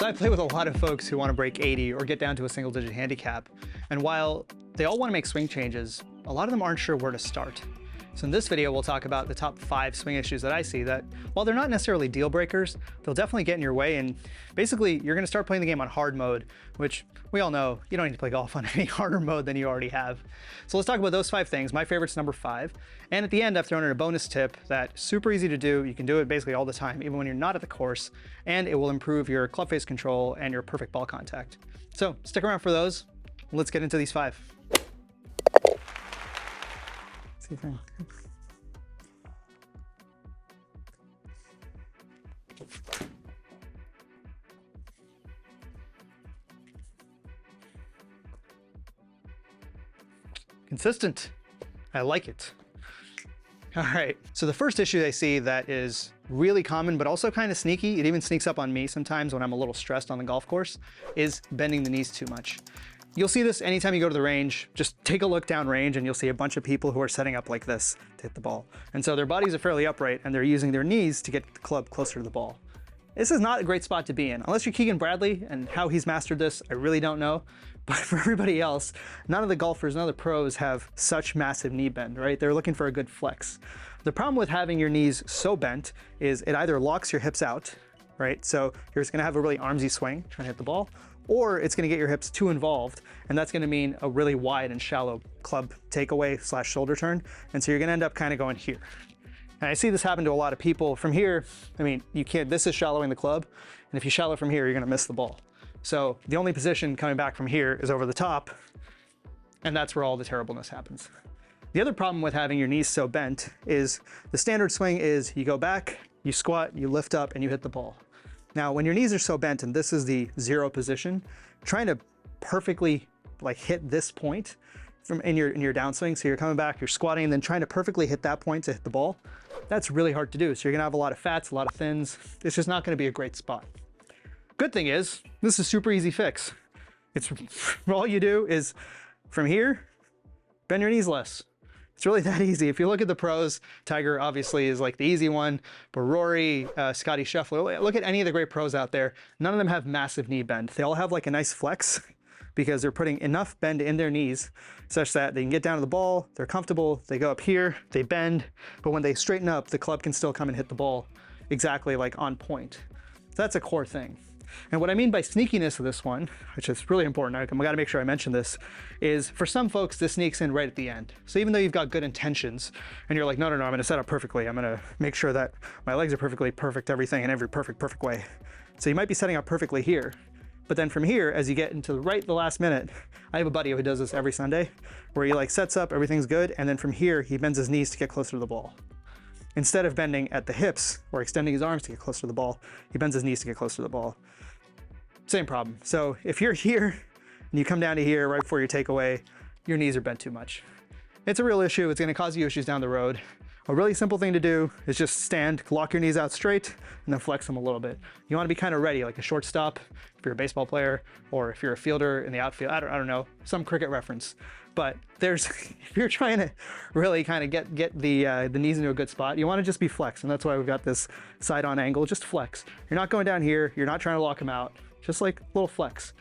So I play with a lot of folks who want to break 80 or get down to a single digit handicap. And while they all want to make swing changes, a lot of them aren't sure where to start. So in this video, we'll talk about the top 5 swing issues that I see that, while they're not necessarily deal breakers, they'll definitely get in your way. And basically, you're going to start playing the game on hard mode, which we all know you don't need to play golf on any harder mode than you already have. So let's talk about those 5 things. My favorite's number 5. And at the end, I've thrown in a bonus tip that's super easy to do. You can do it basically all the time, even when you're not at the course, and it will improve your club face control and your perfect ball contact. So stick around for those. Let's get into these 5. Consistent. I like it. All right, so the first issue I see that is really common, but also kind of sneaky, it even sneaks up on me sometimes when I'm a little stressed on the golf course, is bending the knees too much. You'll see this anytime you go to the range. Just take a look down range and you'll see a bunch of people who are setting up like this to hit the ball. And so their bodies are fairly upright and they're using their knees to get the club closer to the ball. This is not a great spot to be in. Unless you're Keegan Bradley, and how he's mastered this, I really don't know. But for everybody else, none of the golfers, none of the pros have such massive knee bend, right? They're looking for a good flex. The problem with having your knees so bent is it either locks your hips out, right? So you're just gonna have a really armsy swing trying to hit the ball, or it's gonna get your hips too involved, and that's gonna mean a really wide and shallow club takeaway / shoulder turn. And so you're gonna end up kind of going here. And I see this happen to a lot of people. From here, I mean, you can't, this is shallowing the club, and if you shallow from here, you're gonna miss the ball. So the only position coming back from here is over the top, and that's where all the terribleness happens. The other problem with having your knees so bent is the standard swing is you go back, you squat, you lift up, and you hit the ball. Now, when your knees are so bent, and this is the 0 position, trying to perfectly like hit this point from in your downswing, so you're coming back, you're squatting, and then trying to perfectly hit that point to hit the ball, that's really hard to do. So you're gonna have a lot of fats, a lot of thins. It's just not gonna be a great spot. Good thing is, this is a super easy fix. It's all you do is from here, bend your knees less. It's really that easy. If you look at the pros, Tiger obviously is like the easy one, but Rory, Scotty Scheffler, look at any of the great pros out there. None of them have massive knee bend. They all have like a nice flex because they're putting enough bend in their knees such that they can get down to the ball, they're comfortable, they go up here, they bend, but when they straighten up, the club can still come and hit the ball exactly like on point. So that's a core thing. And what I mean by sneakiness of this one, which is really important, I gotta make sure I mention this, is for some folks, this sneaks in right at the end. So even though you've got good intentions, and you're like, no, I'm gonna set up perfectly. I'm gonna make sure that my legs are perfect, everything in every perfect way. So you might be setting up perfectly here, but then from here, as you get into the last minute, I have a buddy who does this every Sunday, where he like sets up, everything's good, and then from here, he bends his knees to get closer to the ball. Instead of bending at the hips or extending his arms to get closer to the ball, he bends his knees to get closer to the ball. Same problem. So if you're here and you come down to here right before your takeaway, your knees are bent too much. It's a real issue. It's going to cause you issues down the road. A really simple thing to do is just stand, lock your knees out straight, and then flex them a little bit. You want to be kind of ready, like a shortstop if you're a baseball player, or if you're a fielder in the outfield. I don't know, some cricket reference. But if you're trying to really kind of get the knees into a good spot, you want to just be flexed, and that's why we've got this side-on angle. Just flex. You're not going down here. You're not trying to lock them out. Just like a little flex.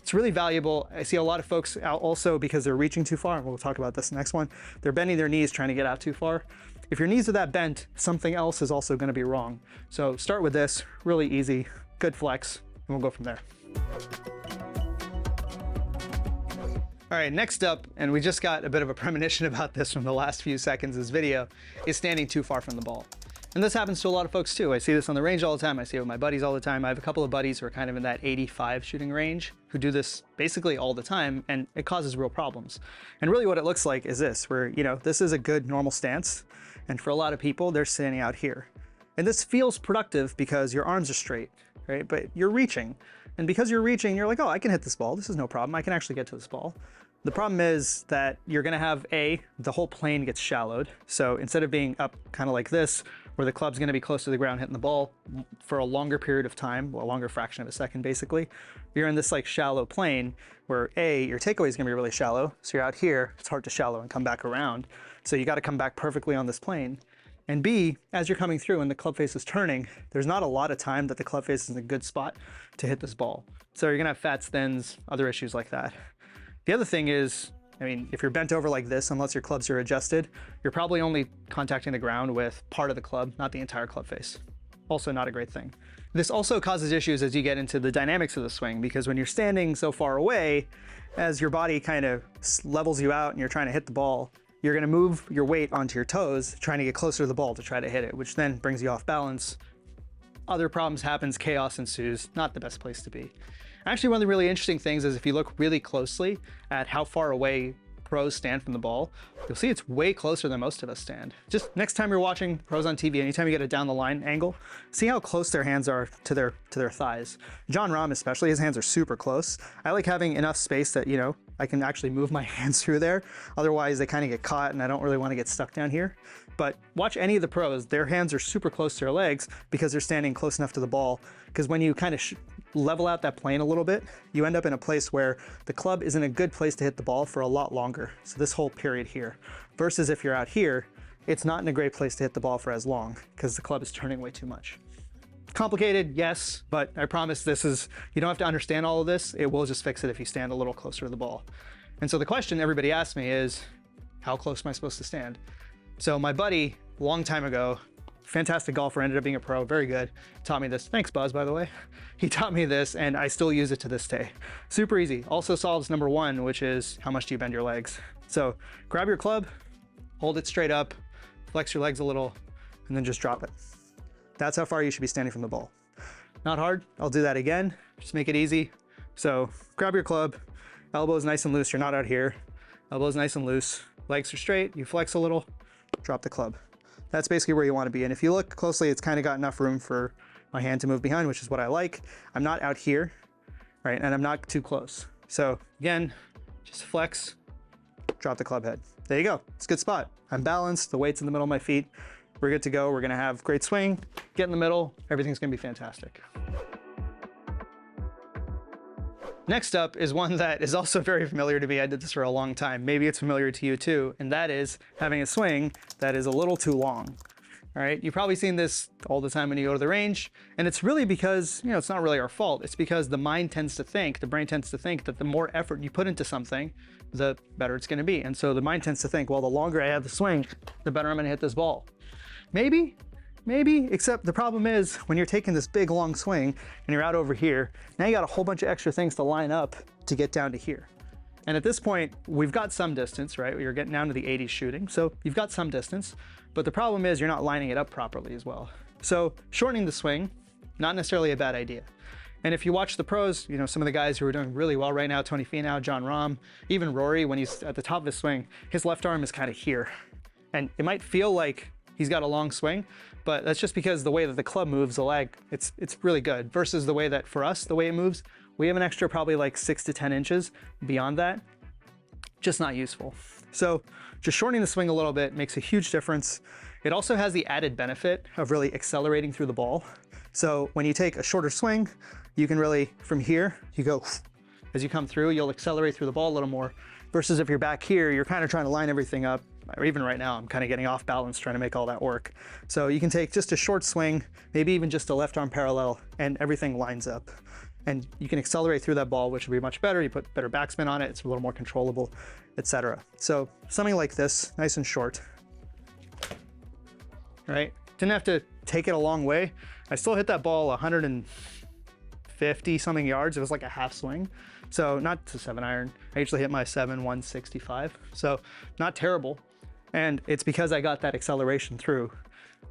It's really valuable. I see a lot of folks out also because they're reaching too far, and we'll talk about this next one. They're bending their knees trying to get out too far. If your knees are that bent, something else is also going to be wrong. So start with this, really easy, good flex, and we'll go from there. All right, next up, and we just got a bit of a premonition about this from the last few seconds of this video, is standing too far from the ball. And this happens to a lot of folks too. I see this on the range all the time. I see it with my buddies all the time. I have a couple of buddies who are kind of in that 85 shooting range who do this basically all the time, and it causes real problems. And really what it looks like is this, where, this is a good normal stance. And for a lot of people, they're standing out here. And this feels productive because your arms are straight, right? But you're reaching. And because you're reaching, you're like, oh, I can hit this ball. This is no problem. I can actually get to this ball. The problem is that you're gonna have the whole plane gets shallowed. So instead of being up kind of like this, where the club's gonna be close to the ground hitting the ball for a longer period of time, well, a longer fraction of a second basically, you're in this like shallow plane where your takeaway is gonna be really shallow. So you're out here, it's hard to shallow and come back around. So you gotta come back perfectly on this plane. And B, as you're coming through and the club face is turning, there's not a lot of time that the club face is in a good spot to hit this ball. So you're gonna have fat spins, other issues like that. The other thing is, I mean, if you're bent over like this, unless your clubs are adjusted, you're probably only contacting the ground with part of the club, not the entire club face. Also not a great thing. This also causes issues as you get into the dynamics of the swing, because when you're standing so far away, as your body kind of levels you out and you're trying to hit the ball, you're gonna move your weight onto your toes, trying to get closer to the ball to try to hit it, which then brings you off balance. Other problems happens, chaos ensues, not the best place to be. Actually, one of the really interesting things is if you look really closely at how far away pros stand from the ball, you'll see it's way closer than most of us stand. Just next time you're watching pros on TV, anytime you get a down the line angle, see how close their hands are to their thighs. Jon Rahm especially, his hands are super close. I like having enough space that, you know, I can actually move my hands through there. Otherwise they kind of get caught and I don't really want to get stuck down here. But watch any of the pros, their hands are super close to their legs because they're standing close enough to the ball. Because when you kind of level out that plane a little bit, you end up in a place where the club is in a good place to hit the ball for a lot longer. So this whole period here, versus if you're out here, it's not in a great place to hit the ball for as long because the club is turning way too much. Complicated, yes, but I promise this is, you don't have to understand all of this. It will just fix it if you stand a little closer to the ball. And so the question everybody asks me is, how close am I supposed to stand? So my buddy, a long time ago, fantastic golfer, ended up being a pro, very good, taught me this. Thanks, Buzz, by the way. He taught me this and I still use it to this day. Super easy. Also solves number one, which is how much do you bend your legs? So grab your club, hold it straight up, flex your legs a little, and then just drop it. That's how far you should be standing from the ball. Not hard. I'll do that again. Just make it easy. So grab your club, elbows nice and loose. You're not out here. Elbows nice and loose. Legs are straight. You flex a little, drop the club. That's basically where you want to be. And if you look closely, it's kind of got enough room for my hand to move behind, which is what I like. I'm not out here, right? And I'm not too close. So again, just flex, drop the club head. There you go. It's a good spot. I'm balanced. The weight's in the middle of my feet. We're good to go. We're going to have great swing. Get in the middle. Everything's going to be fantastic. Next up is one that is also very familiar to me. I did this for a long time. Maybe it's familiar to you too, and that is having a swing that is a little too long. All right, you've probably seen this all the time when you go to the range, and it's really because, you know, it's not really our fault. It's because the brain tends to think that the more effort you put into something, the better it's gonna be. And so the mind tends to think, well, the longer I have the swing, the better I'm gonna hit this ball. Maybe, except the problem is when you're taking this big long swing and you're out over here, now you got a whole bunch of extra things to line up to get down to here. And at this point, we've got some distance, right? You're getting down to the 80s shooting, so you've got some distance, but the problem is you're not lining it up properly as well. So shortening the swing, not necessarily a bad idea. And if you watch the pros, you know, some of the guys who are doing really well right now, Tony Finau, Jon Rahm, even Rory, when he's at the top of his swing, his left arm is kind of here. And it might feel like he's got a long swing, but that's just because the way that the club moves, the lag, it's really good versus the way that for us, the way it moves, we have an extra probably like 6 to 10 inches beyond that, just not useful. So just shortening the swing a little bit makes a huge difference. It also has the added benefit of really accelerating through the ball. So when you take a shorter swing, you can really, from here, you go, as you come through, you'll accelerate through the ball a little more, versus if you're back here, you're kind of trying to line everything up. Or even right now, I'm kind of getting off balance trying to make all that work. So you can take just a short swing, maybe even just a left arm parallel, and everything lines up. And you can accelerate through that ball, which will be much better. You put better backspin on it, it's a little more controllable, etc. So something like this, nice and short. Right? Didn't have to take it a long way. I still hit that ball 150 something yards. It was like a half swing. So not to 7-iron. I usually hit my 165. So not terrible. And it's because I got that acceleration through.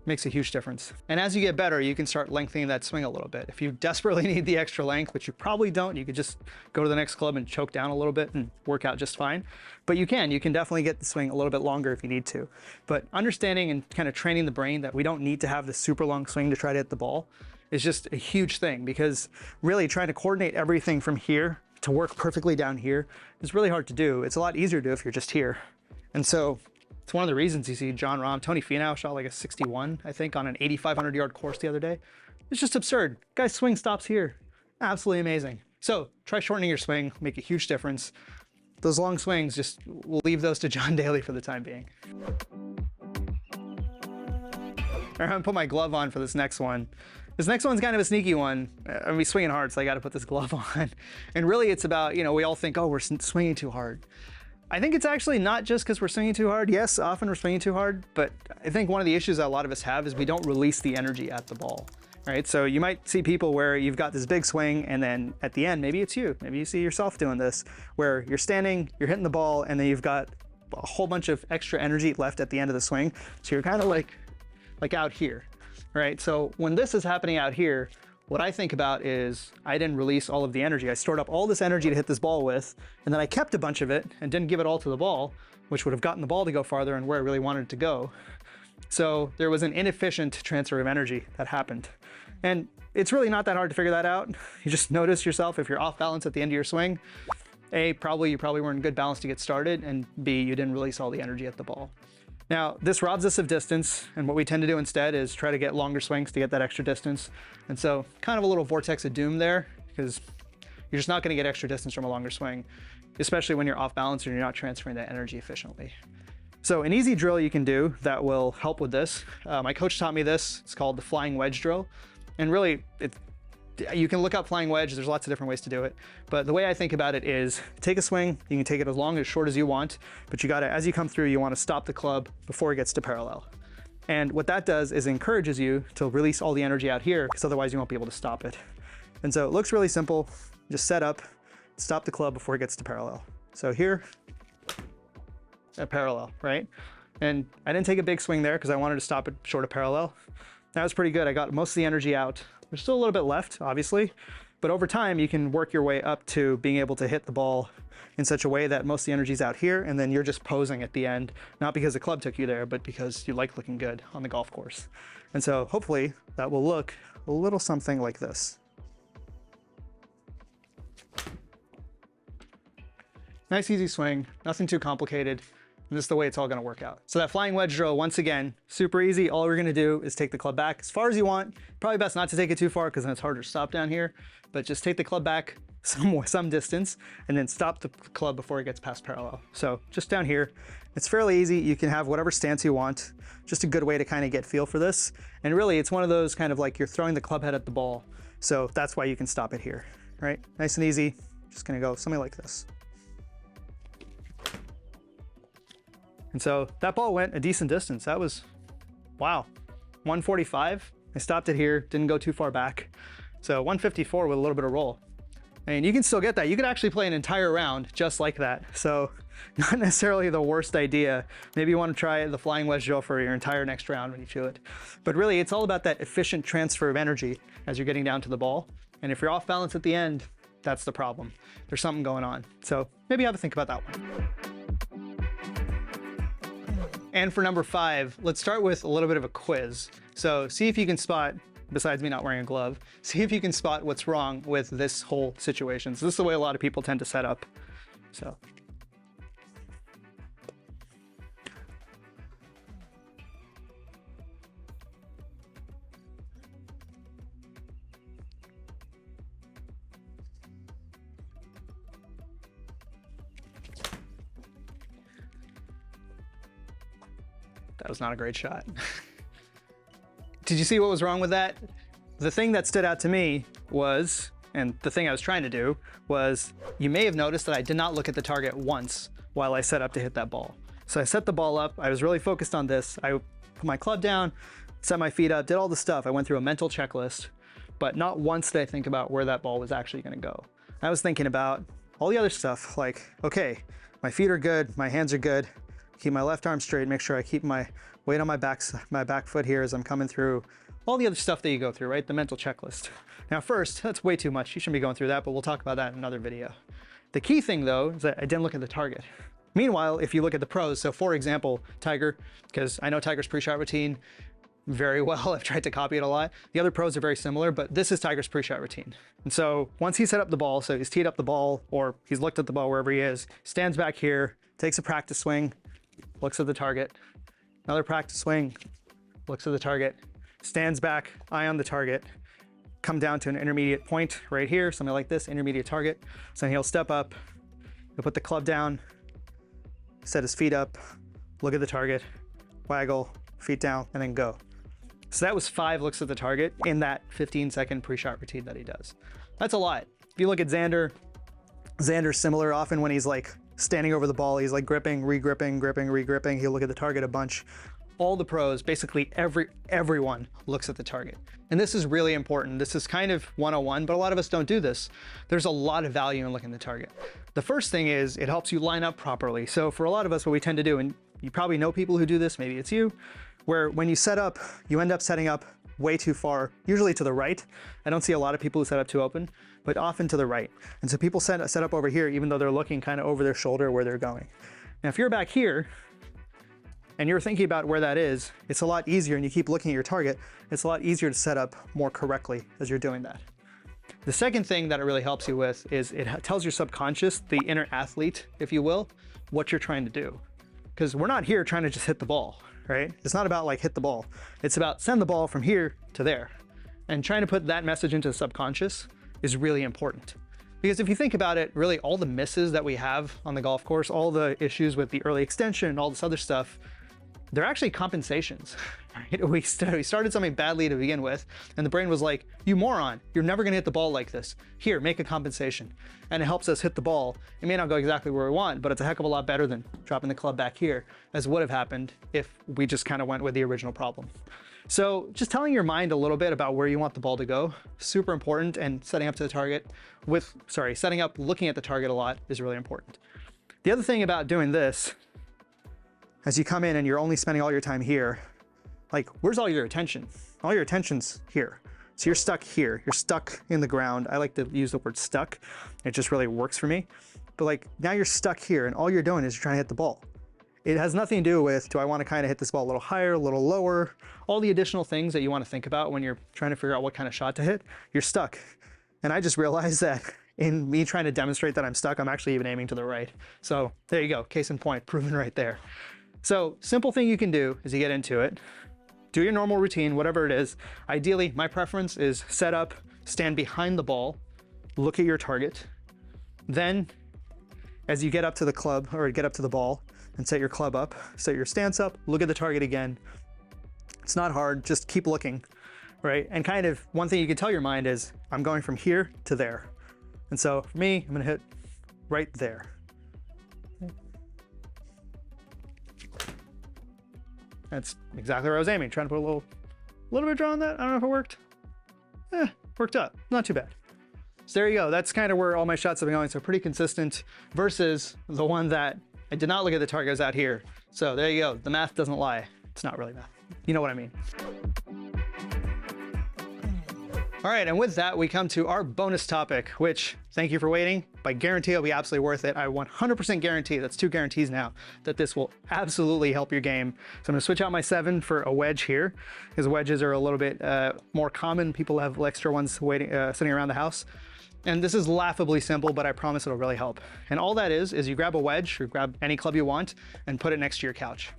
Makes a huge difference. And as you get better, you can start lengthening that swing a little bit. If you desperately need the extra length, which you probably don't, you could just go to the next club and choke down a little bit and work out just fine. But you can definitely get the swing a little bit longer if you need to. But understanding and kind of training the brain that we don't need to have the super long swing to try to hit the ball is just a huge thing, because really trying to coordinate everything from here to work perfectly down here is really hard to do. It's a lot easier to do if you're just here. And so it's one of the reasons you see Jon Rahm, Tony Finau shot like a 61, I think, on an 8,500 yard course the other day. It's just absurd. Guy's swing stops here. Absolutely amazing. So try shortening your swing, make a huge difference. Those long swings, we'll leave those to John Daly for the time being. I'm gonna put my glove on for this next one. This next one's kind of a sneaky one. I'm gonna be swinging hard, so I gotta put this glove on. And really it's about, you know, we all think, oh, we're swinging too hard. I think it's actually not just because we're swinging too hard. Yes, often we're swinging too hard, but I think one of the issues that a lot of us have is we don't release the energy at the ball, right? So you might see people where you've got this big swing and then at the end, maybe it's you, maybe you see yourself doing this, where you're standing, you're hitting the ball, and then you've got a whole bunch of extra energy left at the end of the swing. So you're kind of like out here, right? So when this is happening out here, what I think about is I didn't release all of the energy. I stored up all this energy to hit this ball with, and then I kept a bunch of it and didn't give it all to the ball, which would have gotten the ball to go farther and where I really wanted it to go. So there was an inefficient transfer of energy that happened. And it's really not that hard to figure that out. You just notice yourself if you're off balance at the end of your swing. A, you probably weren't in good balance to get started, and B, you didn't release all the energy at the ball. Now, this robs us of distance, and what we tend to do instead is try to get longer swings to get that extra distance. And so kind of a little vortex of doom there, because you're just not gonna get extra distance from a longer swing, especially when you're off balance and you're not transferring that energy efficiently. So an easy drill you can do that will help with this, my coach taught me this, it's called the flying wedge drill. And really, you can look up flying wedge, there's lots of different ways to do it. But the way I think about it is, take a swing, you can take it as long or as short as you want, but you gotta, as you come through, you wanna stop the club before it gets to parallel. And what that does is encourages you to release all the energy out here, because otherwise you won't be able to stop it. And so it looks really simple, just set up, stop the club before it gets to parallel. So here, at parallel, right? And I didn't take a big swing there because I wanted to stop it short of parallel. That was pretty good, I got most of the energy out. There's still a little bit left, obviously, but over time you can work your way up to being able to hit the ball in such a way that most of the energy's out here, and then you're just posing at the end, not because the club took you there, but because you like looking good on the golf course. And so hopefully that will look a little something like this. Nice easy swing, nothing too complicated. And this is the way it's all gonna work out. So that flying wedge drill, once again, super easy. All we're gonna do is take the club back as far as you want. Probably best not to take it too far because then it's harder to stop down here, but just take the club back some distance and then stop the club before it gets past parallel. So just down here, it's fairly easy. You can have whatever stance you want. Just a good way to kind of get feel for this. And really it's one of those kind of like you're throwing the club head at the ball. So that's why you can stop it here, right? Nice and easy. Just gonna go something like this. And so that ball went a decent distance. That was, wow, 145. I stopped it here, didn't go too far back. So 154 with a little bit of roll. And you can still get that. You could actually play an entire round just like that. So not necessarily the worst idea. Maybe you want to try the flying wedge drill for your entire next round when you feel it. But really it's all about that efficient transfer of energy as you're getting down to the ball. And if you're off balance at the end, that's the problem. There's something going on. So maybe have a think about that one. And for number 5, let's start with a little bit of a quiz. So see if you can spot, besides me not wearing a glove, see if you can spot what's wrong with this whole situation. So this is the way a lot of people tend to set up. So. That was not a great shot. Did you see what was wrong with that? The thing that stood out to me was, and the thing I was trying to do, was you may have noticed that I did not look at the target once while I set up to hit that ball. So I set the ball up, I was really focused on this. I put my club down, set my feet up, did all the stuff. I went through a mental checklist, but not once did I think about where that ball was actually gonna go. I was thinking about all the other stuff, like, okay, my feet are good, my hands are good, keep my left arm straight, make sure I keep my weight on my back foot here as I'm coming through. All the other stuff that you go through, right? The mental checklist. Now first, that's way too much. You shouldn't be going through that, but we'll talk about that in another video. The key thing though, is that I didn't look at the target. Meanwhile, if you look at the pros, so for example, Tiger, because I know Tiger's pre-shot routine very well, I've tried to copy it a lot. The other pros are very similar, but this is Tiger's pre-shot routine. And so once he set up the ball, so he's teed up the ball, or he's looked at the ball wherever he is, stands back here, takes a practice swing, looks at the target, another practice swing, looks at the target, stands back, eye on the target, come down to an intermediate point right here, something like this, intermediate target. So he'll step up, he'll put the club down, set his feet up, look at the target, waggle, feet down, and then go. So that was 5 looks at the target in that 15-second pre-shot routine that he does. That's a lot. If you look at Xander's similar. Often when he's like standing over the ball, he's like gripping, re-gripping, gripping, re-gripping. He'll look at the target a bunch. All the pros, basically everyone looks at the target. And this is really important. This is kind of 101, but a lot of us don't do this. There's a lot of value in looking at the target. The first thing is it helps you line up properly. So for a lot of us, what we tend to do, and you probably know people who do this, maybe it's you, where when you set up, you end up setting up way too far, usually to the right. I don't see a lot of people who set up too open, but often to the right. And so people set up over here, even though they're looking kind of over their shoulder where they're going. Now, if you're back here, and you're thinking about where that is, it's a lot easier, and you keep looking at your target, it's a lot easier to set up more correctly as you're doing that. The second thing that it really helps you with is it tells your subconscious, the inner athlete, if you will, what you're trying to do. Because we're not here trying to just hit the ball, right? It's not about like hit the ball. It's about send the ball from here to there. And trying to put that message into the subconscious is really important. Because if you think about it, really all the misses that we have on the golf course, all the issues with the early extension and all this other stuff, they're actually compensations. Right? We started something badly to begin with, and the brain was like, you moron, you're never gonna hit the ball like this. Here, make a compensation. And it helps us hit the ball. It may not go exactly where we want, but it's a heck of a lot better than dropping the club back here, as would have happened if we just kind of went with the original problem. So just telling your mind a little bit about where you want the ball to go, super important, and setting up to the target setting up, looking at the target a lot is really important. The other thing about doing this, as you come in and you're only spending all your time here, like, where's all your attention? All your attention's here. So you're stuck here. You're stuck in the ground. I like to use the word stuck. It just really works for me. But like, now you're stuck here and all you're doing is you're trying to hit the ball. It has nothing to do with, do I want to kind of hit this ball a little higher, a little lower? All the additional things that you want to think about when you're trying to figure out what kind of shot to hit, you're stuck. And I just realized that in me trying to demonstrate that I'm stuck, I'm actually even aiming to the right. So there you go, case in point, proven right there. So simple thing you can do as you get into it, do your normal routine, whatever it is. Ideally, my preference is set up, stand behind the ball, look at your target. Then as you get up to the club or get up to the ball and set your club up, set your stance up, look at the target again. It's not hard, just keep looking, right? And kind of one thing you can tell your mind is, I'm going from here to there. And so for me, I'm gonna hit right there. That's exactly where I was aiming, trying to put a little bit of draw on that. I don't know if it worked. Worked out, not too bad. So there you go, that's kind of where all my shots have been going, so pretty consistent versus the one that I did not look at the target, was out here. So there you go, the math doesn't lie. It's not really math. You know what I mean. All right, and with that, we come to our bonus topic, which, thank you for waiting. I guarantee it'll be absolutely worth it. I 100% guarantee, that's 2 guarantees now, that this will absolutely help your game. So I'm gonna switch out my 7 for a wedge here, because wedges are a little bit more common. People have extra ones waiting, sitting around the house. And this is laughably simple, but I promise it'll really help. And all that is you grab a wedge or grab any club you want and put it next to your couch.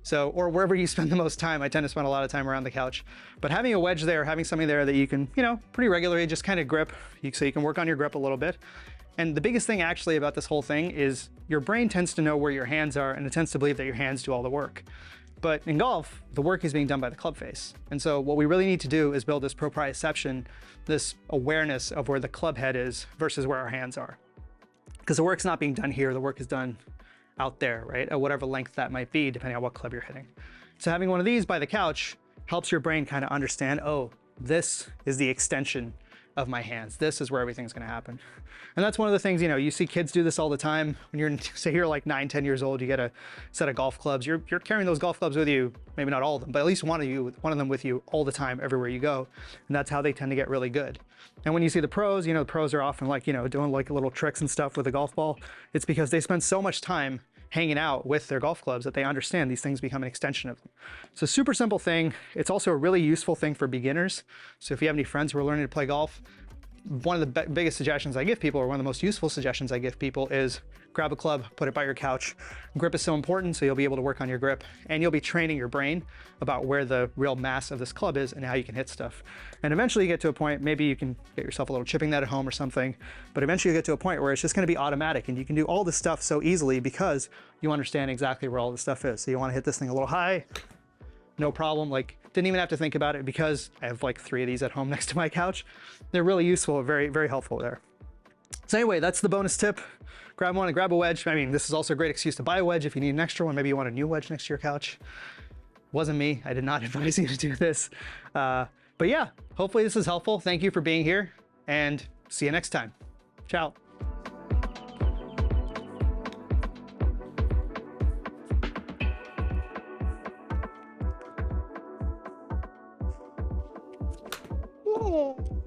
So, or wherever you spend the most time. I tend to spend a lot of time around the couch. But having a wedge there, having something there that you can, pretty regularly just kind of grip, so you can work on your grip a little bit. And the biggest thing actually about this whole thing is your brain tends to know where your hands are, and it tends to believe that your hands do all the work. But in golf, the work is being done by the club face. And so what we really need to do is build this proprioception, this awareness of where the club head is versus where our hands are. Because the work's not being done here, the work is done out there, right? At whatever length that might be, depending on what club you're hitting. So having one of these by the couch helps your brain kind of understand, oh, this is the extension of my hands. This is where everything's gonna happen. And that's one of the things, you see kids do this all the time. When you're, say you're like 9, 10 years old, you get a set of golf clubs. You're carrying those golf clubs with you, maybe not all of them, but at least one of them with you all the time, everywhere you go. And that's how they tend to get really good. And when you see the pros, the pros are often like, doing like little tricks and stuff with a golf ball. It's because they spend so much time hanging out with their golf clubs that they understand these things become an extension of them. So super simple thing. It's also a really useful thing for beginners. So if you have any friends who are learning to play golf, one of the biggest suggestions I give people, or one of the most useful suggestions I give people, is grab a club, put it by your couch. Grip is so important, so you'll be able to work on your grip, and you'll be training your brain about where the real mass of this club is and how you can hit stuff. And eventually you get to a point, maybe you can get yourself a little chipping net at home or something, but eventually you get to a point where it's just gonna be automatic, and you can do all this stuff so easily because you understand exactly where all this stuff is. So you wanna hit this thing a little high, no problem. Like, didn't even have to think about it because I have like 3 of these at home next to my couch. They're really useful, very, very helpful there. So anyway, that's the bonus tip. Grab one and grab a wedge. I mean, this is also a great excuse to buy a wedge if you need an extra one. Maybe you want a new wedge next to your couch. Wasn't me. I did not advise you to do this. But yeah, hopefully this is helpful. Thank you for being here, and see you next time. Ciao. Whoa.